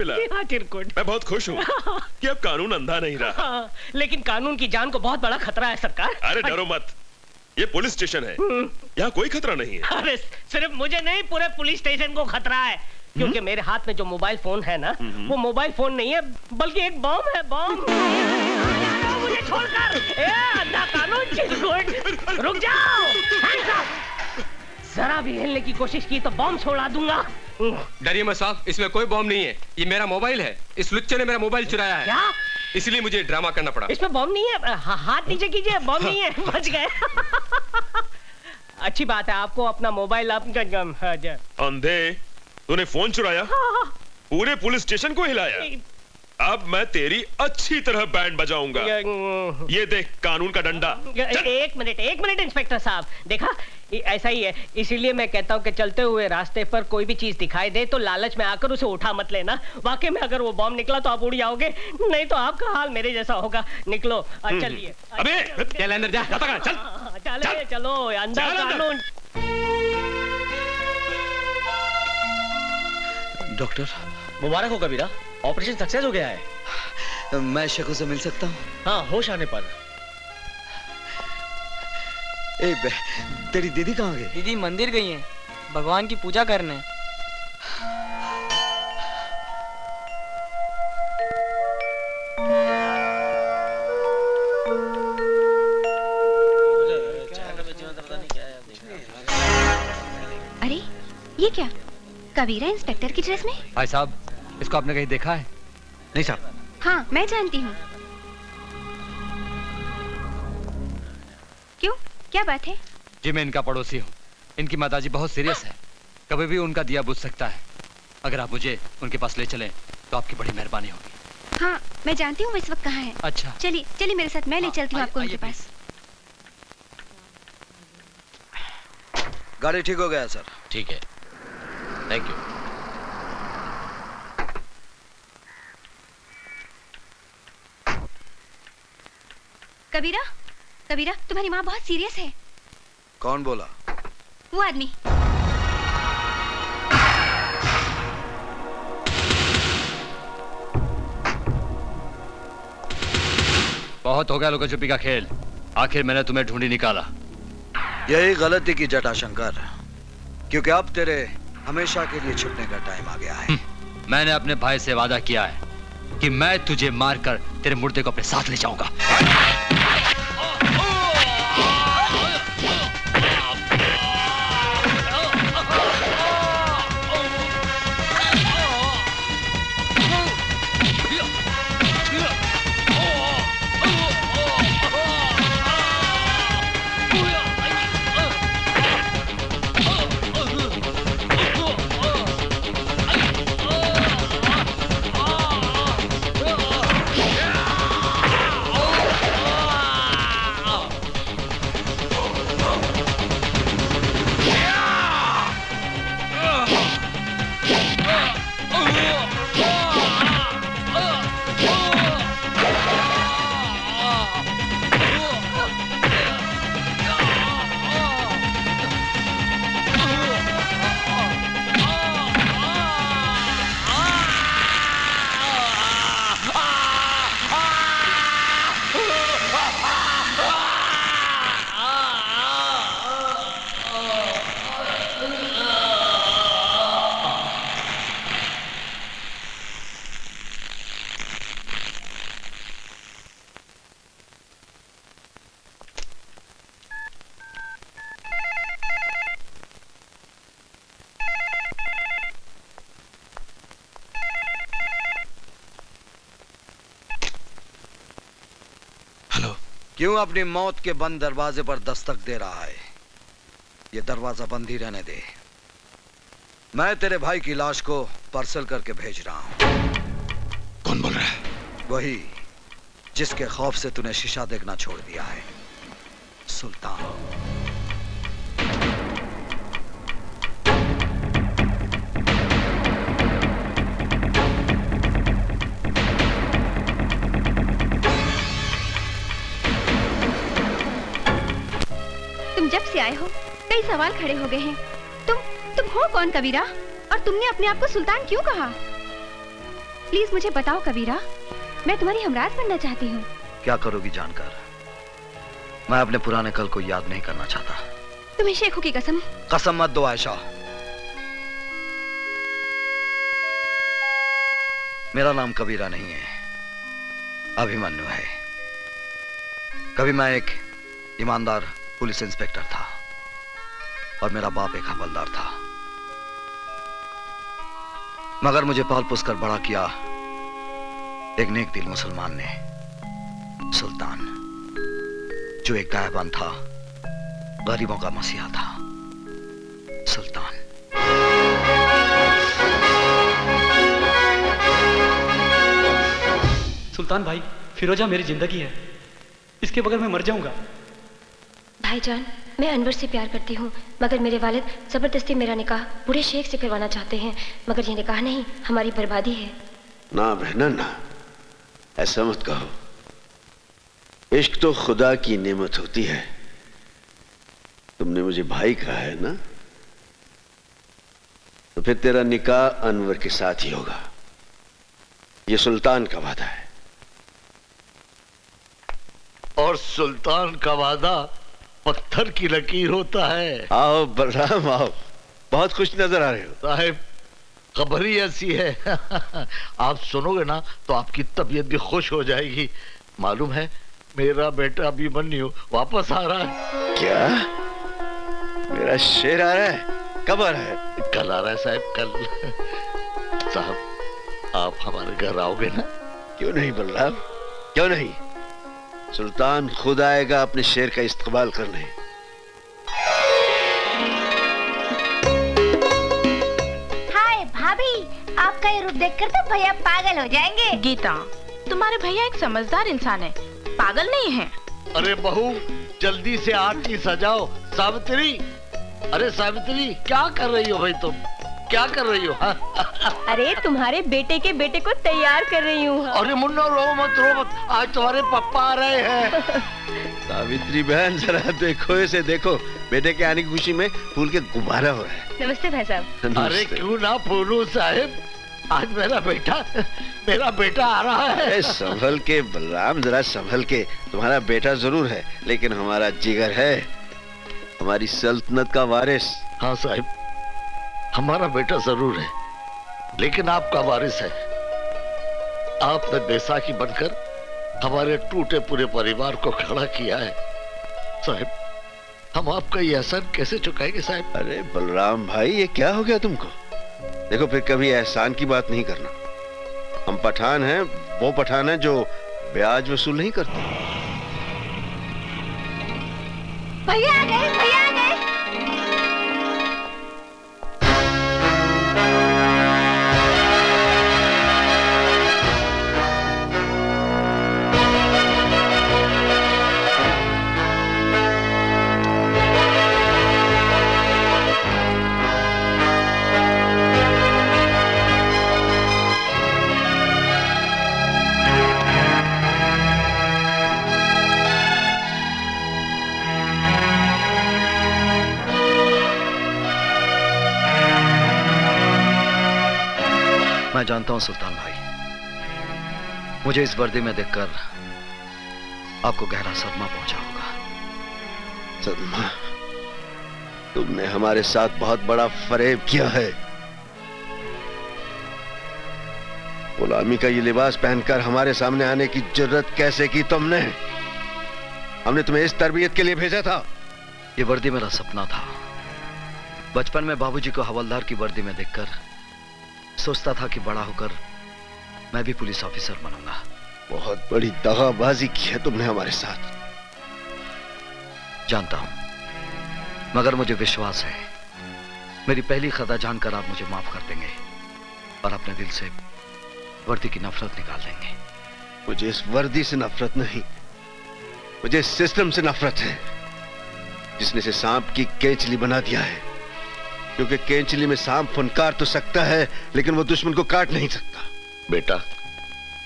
मिला। हाँ चिरकुट, मैं बहुत खुश हूँ कि अब कानून अंधा नहीं रहा। हाँ, लेकिन कानून की जान को बहुत बड़ा खतरा है सरकार। अरे डरो मत, ये पुलिस स्टेशन है, यहाँ कोई खतरा नहीं है। अरे सिर्फ मुझे नहीं, पूरे पुलिस स्टेशन को खतरा है, क्योंकि मेरे हाथ में जो मोबाइल फोन है ना, वो मोबाइल फोन नहीं है बल्कि एक बम है। बम। मुझे छोड़कर, अंधा कानून चिरकुट, रुक जाओ। जरा भी हिलने की कोशिश की तो बम छोड़ा दूंगा। डरिए मत साहब, इसमें कोई बम नहीं है, ये मेरा मोबाइल है। इस लुच्चे ने मेरा मोबाइल चुराया है। क्या? इसलिए मुझे ड्रामा करना पड़ा। इसमें बम नहीं है, हाथ नीचे कीजिए, बम नहीं है, बच गए। अच्छी बात है, आपको अपना मोबाइल अंधे, तूने फोन चुराया, पूरे पुलिस स्टेशन को हिलाया। अब मैं तेरी अच्छी तरह बैंड बजाऊंगा। ये देख कानून का डंडा। एक मिनट इंस्पेक्टर साहब, देखा ऐसा ही है, इसीलिए मैं कहता हूँ कि चलते हुए रास्ते पर कोई भी चीज दिखाई दे तो लालच में आकर उसे उठा मत लेना। वाकई में अगर वो बम निकला तो आप उड़ जाओगे, नहीं तो आपका हाल मेरे जैसा होगा। निकलो, चलिए। अबे चल अंदर जा, चल चलो, अंदर कानून। डॉक्टर मुबारक हो कबीरा, ऑपरेशन सक्सेस हो गया है। मैं शकु से मिल सकता हूँ? हाँ, होश आने पर। तेरी दीदी कहाँ गई? दीदी मंदिर गई हैं, भगवान की पूजा करने। अरे ये क्या, कबीरा इंस्पेक्टर की ड्रेस में? भाई साहब, इसको आपने कहीं देखा है? नहीं साहब। हाँ मैं जानती हूँ। क्यों, क्या बात है? जी मैं इनका पड़ोसी हूँ। इनकी माताजी बहुत सीरियस है, कभी भी उनका दिया बुझ सकता है। अगर आप मुझे उनके पास ले चलें तो आपकी बड़ी मेहरबानी होगी। हाँ मैं जानती हूँ वो इस वक्त कहाँ है। अच्छा चलिए चलिए मेरे साथ, मैं ले चलती हूँ आपको उनके पास। गाड़ी ठीक हो गया सर। ठीक है, थैंक यू। कबीरा, कबीरा तुम्हारी माँ बहुत सीरियस है। कौन बोला? वो आदमी। बहुत हो गया लुका छुपी का खेल, आखिर मैंने तुम्हें ढूंढी निकाला। यही गलती की जटा शंकर, क्योंकि अब तेरे हमेशा के लिए छुपने का टाइम आ गया है। मैंने अपने भाई से वादा किया है कि मैं तुझे मारकर तेरे मुर्दे को अपने साथ ले जाऊंगा। क्यों अपनी मौत के बंद दरवाजे पर दस्तक दे रहा है? ये दरवाजा बंद ही रहने दे। मैं तेरे भाई की लाश को पार्सल करके भेज रहा हूं। कौन बोल रहा है? वही जिसके खौफ से तूने शीशा देखना छोड़ दिया है, सुल्तान। जब से आए हो कई सवाल खड़े हो गए हैं। तुम हो कौन कबीरा? और तुमने अपने आप को सुल्तान क्यों कहा? प्लीज मुझे बताओ कबीरा, मैं तुम्हारी हमराज बनना चाहती हूँ। क्या करोगी जानकर? मैं अपने पुराने कल को याद नहीं करना चाहता। तुम्हें शेखू की कसम? कसम मत दो आयशा। मेरा नाम कबीरा नहीं है, अभिमन्यु है। कभी मैं एक ईमानदार पुलिस इंस्पेक्टर था और मेरा बाप एक हवलदार था, मगर मुझे पाल पोस कर बड़ा किया एक नेक दिल मुसलमान ने, सुल्तान, जो एक गायबान था, गरीबों का मसीहा था। सुल्तान। सुल्तान भाई, फिरोजा मेरी जिंदगी है, इसके बगैर मैं मर जाऊंगा। भाईजान, मैं अनवर से प्यार करती हूँ, मगर मेरे वालिद जबरदस्ती मेरा निकाह बूढ़े शेख से करवाना चाहते हैं, मगर ये निकाह नहीं, हमारी बर्बादी है। ना बहना ना, ऐसा मत कहो। इश्क तो खुदा की नेमत होती है। तुमने मुझे भाई कहा है ना, तो फिर तेरा निकाह अनवर के साथ ही होगा। ये सुल्तान का वादा है। और सुल्तान का वादा पत्थर की लकीर होता है। आओ बलराम आओ, बहुत खुश नजर आ रहे हो। साहिब, खबर ही ऐसी है आप सुनोगे ना तो आपकी तबीयत भी खुश हो जाएगी। मालूम है, मेरा बेटा अभिमन्यु वापस आ रहा है। क्या? मेरा शेर आ रहा है? कब आ रहा है? कल आ रहा है साहब, कल। साहब, आप हमारे घर आओगे ना? क्यों नहीं बलराम, क्यों नहीं। सुल्तान खुद आएगा अपने शेर का इस्तकबाल करने। हाय भाभी, आपका ये रूप देखकर तो भैया पागल हो जाएंगे। गीता, तुम्हारे भैया एक समझदार इंसान है, पागल नहीं है। अरे बहू, जल्दी से आरती सजाओ। सावित्री, अरे सावित्री, क्या कर रही हो भाई तुम? क्या कर रही हो? अरे तुम्हारे बेटे के बेटे को तैयार कर रही हूँ। अरे मुन्ना, रो मत, आज तुम्हारे पापा आ रहे हैं। सावित्री बहन, जरा देखो इसे, देखो, बेटे के आने की खुशी में फूल के गुब्बारा हो रहा है। नमस्ते भाई साहब। अरे क्यों ना फूलू साहिब, आज मेरा बेटा आ रहा है। संभल के बलराम, जरा संभल के। तुम्हारा बेटा जरूर है, लेकिन हमारा जिगर है, हमारी सल्तनत का वारिस। हाँ साहिब, हमारा बेटा जरूर है, लेकिन आपका वारिस है। आपने बैसाखी बनकर हमारे टूटे पूरे परिवार को खड़ा किया है। साहिब, हम आपका ये एहसान कैसे चुकाएंगे साहिब? अरे बलराम भाई, ये क्या हो गया तुमको? देखो, फिर कभी एहसान की बात नहीं करना। हम पठान हैं, वो पठान है जो ब्याज वसूल नहीं करते। भैया आ गए, भैया आ गए। मैं जानता हूं सुल्तान भाई, मुझे इस वर्दी में देखकर आपको गहरा सदमा पहुंचा होगा। सदमा? तुमने हमारे साथ बहुत बड़ा फरेब किया है। गुलामी का ये लिबास पहनकर हमारे सामने आने की जरूरत कैसे की तुमने? हमने तुम्हें इस तरबियत के लिए भेजा था। ये वर्दी मेरा सपना था। बचपन में बाबूजी को हवलदार की वर्दी में देखकर सोचता था कि बड़ा होकर मैं भी पुलिस ऑफिसर बनूंगा। बहुत बड़ी दगाबाजी की है तुमने हमारे साथ। जानता हूं, मगर मुझे विश्वास है मेरी पहली खता जानकर आप मुझे माफ कर देंगे और अपने दिल से वर्दी की नफरत निकाल देंगे। मुझे इस वर्दी से नफरत नहीं, मुझे इस सिस्टम से नफरत है जिसने इसे सांप की केंचली बना दिया है। क्योंकि केंचली में सांप फुनकार तो सकता है, लेकिन वो दुश्मन को काट नहीं सकता। बेटा,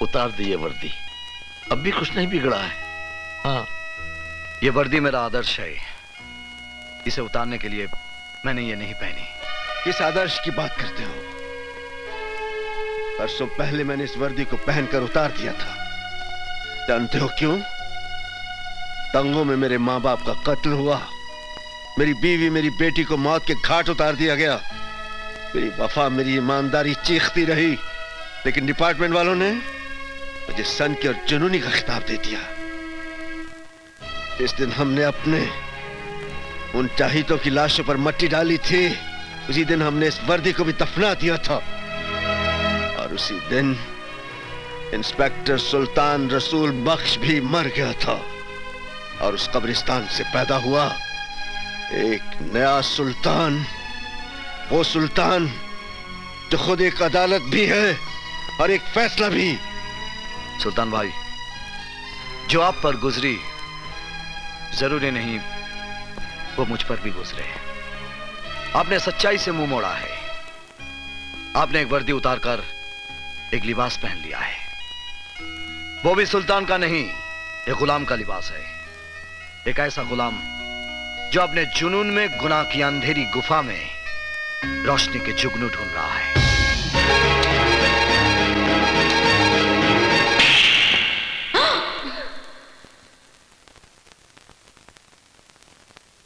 उतार दिए वर्दी, अब भी कुछ नहीं बिगड़ा है। हाँ, ये वर्दी मेरा आदर्श है। इसे उतारने के लिए मैंने ये नहीं पहनी। किस आदर्श की बात करते हो? परसों पहले मैंने इस वर्दी को पहनकर उतार दिया था। जानते हो क्यों? दंगों में मेरे माँ बाप का कत्ल हुआ, मेरी बीवी मेरी बेटी को मौत के घाट उतार दिया गया। मेरी वफा मेरी ईमानदारी चीखती रही, लेकिन डिपार्टमेंट वालों ने मुझे सन की और जुनूनी का खिताब दे दिया। इस दिन हमने अपने उन चाहितों की लाशों पर मट्टी डाली थी, उसी दिन हमने इस वर्दी को भी दफना दिया था। और उसी दिन इंस्पेक्टर सुल्तान रसूल बख्श भी मर गया था, और उस कब्रिस्तान से पैदा हुआ एक नया सुल्तान, वो सुल्तान जो खुद एक अदालत भी है और एक फैसला भी। सुल्तान भाई, जो आप पर गुजरी जरूरी नहीं वो मुझ पर भी गुजरे। आपने सच्चाई से मुंह मोड़ा है। आपने एक वर्दी उतारकर एक लिबास पहन लिया है, वो भी सुल्तान का नहीं, एक गुलाम का लिबास है। एक ऐसा गुलाम जो अपने जुनून में गुनाह की अंधेरी गुफा में रोशनी के जुगनू ढूंढ रहा है।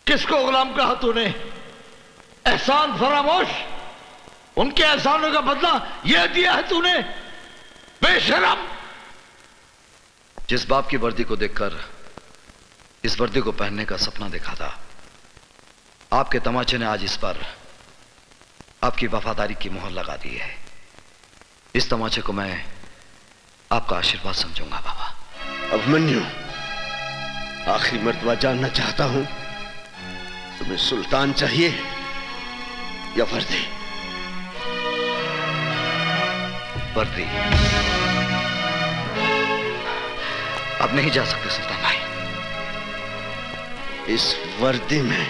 किसको गुलाम कहा तूने? एहसान फरामोश, उनके एहसानों का बदला यह दिया है तूने, बेशरम। जिस बाप की वर्दी को देखकर इस वर्दी को पहनने का सपना देखा था, आपके तमाचे ने आज इस पर आपकी वफादारी की मोहर लगा दी है। इस तमाचे को मैं आपका आशीर्वाद समझूंगा बाबा। अभिमन्यु, आखिरी मर्तबा जानना चाहता हूं, तुम्हें सुल्तान चाहिए या वर्दी? वर्दी। अब नहीं जा सकते सुल्तान भाई। इस वर्दी में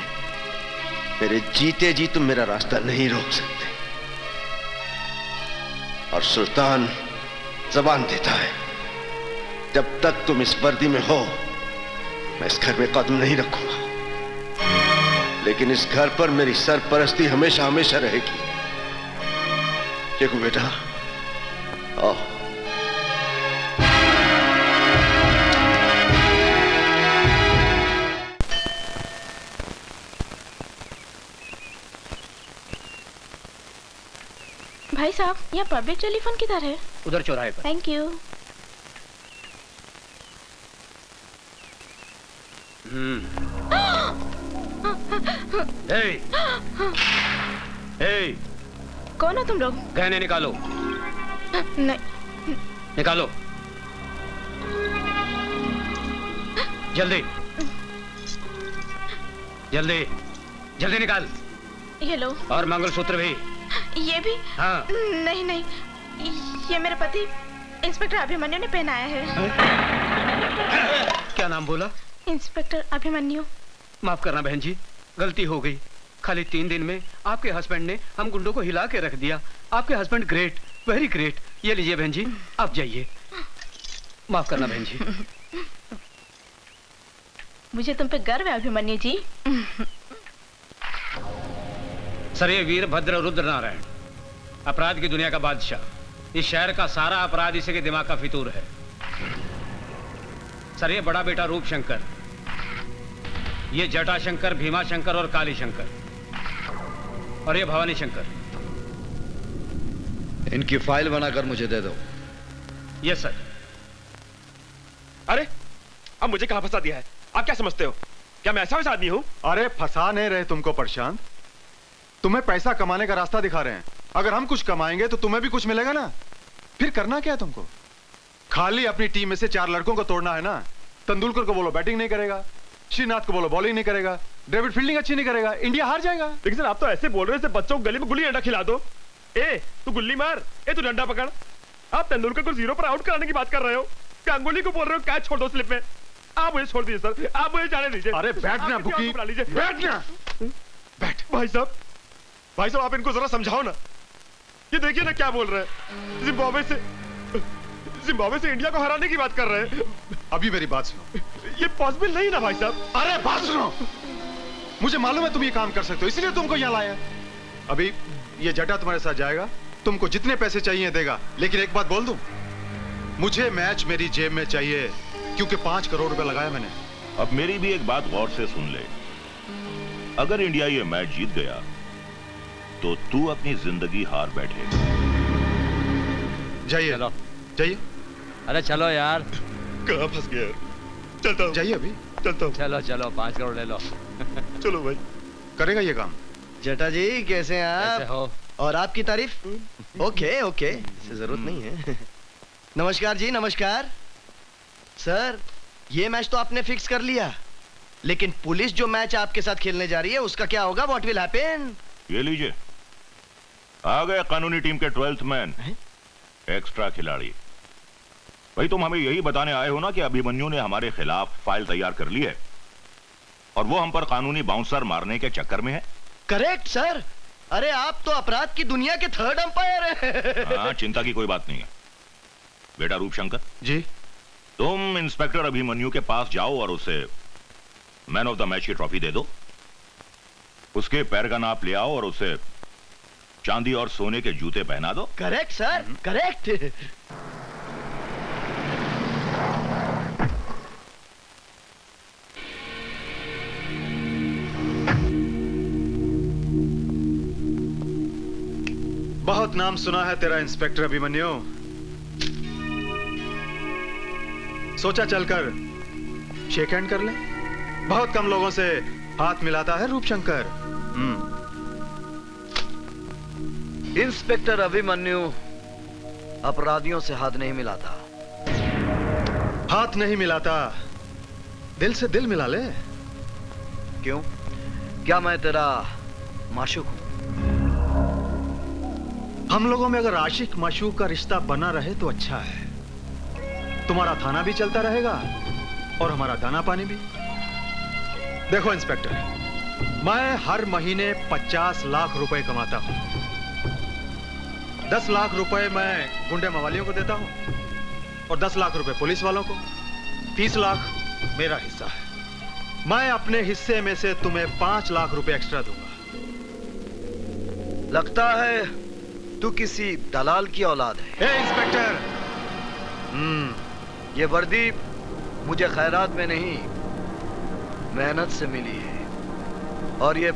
मेरे जीते जी तुम मेरा रास्ता नहीं रोक सकते। और सुल्तान जबान देता है, जब तक तुम इस वर्दी में हो मैं इस घर में कदम नहीं रखूंगा, लेकिन इस घर पर मेरी सरपरस्ती हमेशा हमेशा रहेगी। देखो बेटा, आओ। भाई साहब, यहाँ पब्लिक टेलीफोन किधर है? उधर चौराहे पर। Thank you. कौन हो तुम लोग? गहने निकालो। नहीं। निकालो जल्दी जल्दी जल्दी निकाल। ये लो। और मंगलसूत्र भी। ये भी? हाँ। नहीं नहीं, ये मेरे पति इंस्पेक्टर अभिमन्यु ने पहनाया है। क्या नाम बोला? इंस्पेक्टर अभिमन्यु। माफ करना बहन जी, गलती हो गई। खाली 3 दिन में आपके हस्बैंड ने हम गुंडों को हिला के रख दिया। आपके हस्बैंड ग्रेट, वेरी ग्रेट। ये लीजिए बहन जी, आप जाइए। माफ करना बहन जी। मुझे तुम पे गर्व है अभिमन्यु जी। सर, ये वीरभद्र रुद्र नारायण, अपराध की दुनिया का बादशाह। इस शहर का सारा अपराध इसी के दिमाग का फितूर है। सर, ये बड़ा बेटा रूप शंकर, ये जटा शंकर, भीमा शंकर और काली शंकर, और ये भवानी शंकर। इनकी फाइल बनाकर मुझे दे दो। Yes sir. अरे, अब मुझे कहां फंसा दिया है? आप क्या समझते हो? क्या मैं ऐसा वैसा आदमी हूं? अरे फंसा नहीं रहे तुमको प्रशांत, तुम्हें पैसा कमाने का रास्ता दिखा रहे हैं। अगर हम कुछ कमाएंगे तो तुम्हें भी कुछ मिलेगा ना। फिर करना क्या है तुमको? खाली अपनी टीम में से 4 लड़कों को तोड़ना है ना। तेंदुलकर को बोलो बैटिंग नहीं करेगा, श्रीनाथ को बोलो बॉलिंग नहीं करेगा, डेविड फील्डिंग अच्छी नहीं करेगा, इंडिया हार जाएगा। लेकिन सर, आप तो ऐसे बोल रहे हैं बच्चों को गली में गुल्ली डंडा खिला दो। ए तू गुल्ली मार, ए तू डंडा पकड़। आप तेंदुलकर को 0 पर आउट कराने की बात कर रहे हो, गांगुली को बोल रहे हो कैच छोड़ दो स्लिप में। आप मुझे छोड़ दीजिए सर, आप मुझे जाने दीजिए। अरे बैठना बुकी, बैठना। बैठ। भाई साहब आप इनको जरा समझाओ ना। ये देखिए ना क्या बोल रहे हैं। जिम्बाब्वे से इंडिया को हराने की बात कर रहे हैं। अभी मेरी बात सुनो। ये पॉसिबल नहीं ना भाई साहब। अरे बात सुनो, मुझे मालूम है तुम ये काम कर सकते हो, इसलिए तुमको यहाँ लाया। अभी ये जटा तुम्हारे साथ जाएगा, तुमको जितने पैसे चाहिए देगा, लेकिन एक बात बोल दूं, मुझे मैच मेरी जेब में चाहिए, क्योंकि 5 करोड़ रुपए लगाया मैंने। अब मेरी भी एक बात गौर से सुन ले, अगर इंडिया ये मैच जीत गया तो तू अपनी जिंदगी हार बैठेगा। जाइए, जाइए। अरे चलो यार। कहाँ फंस गया? चलता हूँ। जाइए अभी। चलता हूँ। चलो चलो 5 करोड़ ले लो। चलो भाई। करेगा ये काम। जेठा जी कैसे हैं आप? कैसे हो? और आपकी तारीफ? ओके ओके, इससे जरूरत नहीं है। नमस्कार जी, नमस्कार। सर, ये मैच तो आपने फिक्स कर लिया, लेकिन पुलिस जो मैच आपके साथ खेलने जा रही है उसका क्या होगा? What will happen? ये लीजिए, आ गए कानूनी टीम के 12th मैन, एक्स्ट्रा खिलाड़ी। भाई तुम हमें यही बताने आए हो ना कि अभिमन्यु ने हमारे खिलाफ फाइल तैयार कर ली है और वो हम पर कानूनी बाउंसर मारने के चक्कर में है। Correct sir. अरे आप तो अपराध की दुनिया के 3rd अंपायर हैं। हाँ, चिंता की कोई बात नहीं है। बेटा रूपशंकर जी, तुम इंस्पेक्टर अभिमन्यु के पास जाओ और उसे मैन ऑफ द मैच की ट्रॉफी दे दो। उसके पैर का नाप ले आओ और उसे चांदी और सोने के जूते पहना दो। Correct sir, correct. बहुत नाम सुना है तेरा इंस्पेक्टर अभिमन्यु। सोचा चलकर शेक हैंड कर ले। बहुत कम लोगों से हाथ मिलाता है रूपशंकर। इंस्पेक्टर अभिमन्यु अपराधियों से हाथ नहीं मिलाता। हाथ नहीं मिलाता, दिल से दिल मिला ले। क्यों? क्या मैं तेरा माशूक हूं? हम लोगों में अगर आशिक माशूक का रिश्ता बना रहे तो अच्छा है। तुम्हारा थाना भी चलता रहेगा और हमारा दाना पानी भी। देखो इंस्पेक्टर, मैं हर महीने 50 लाख रुपए कमाता हूं। 10 लाख रुपए मैं गुंडे मवालियों को देता हूं और 10 लाख रुपए पुलिस वालों को। 30 लाख मेरा हिस्सा है। मैं अपने हिस्से में से तुम्हें 5 लाख रुपए एक्स्ट्रा दूंगा। लगता है तू किसी दलाल की औलाद है। ए इंस्पेक्टर, ये वर्दी मुझे खैरात में नहीं, मेहनत से मिली है और ये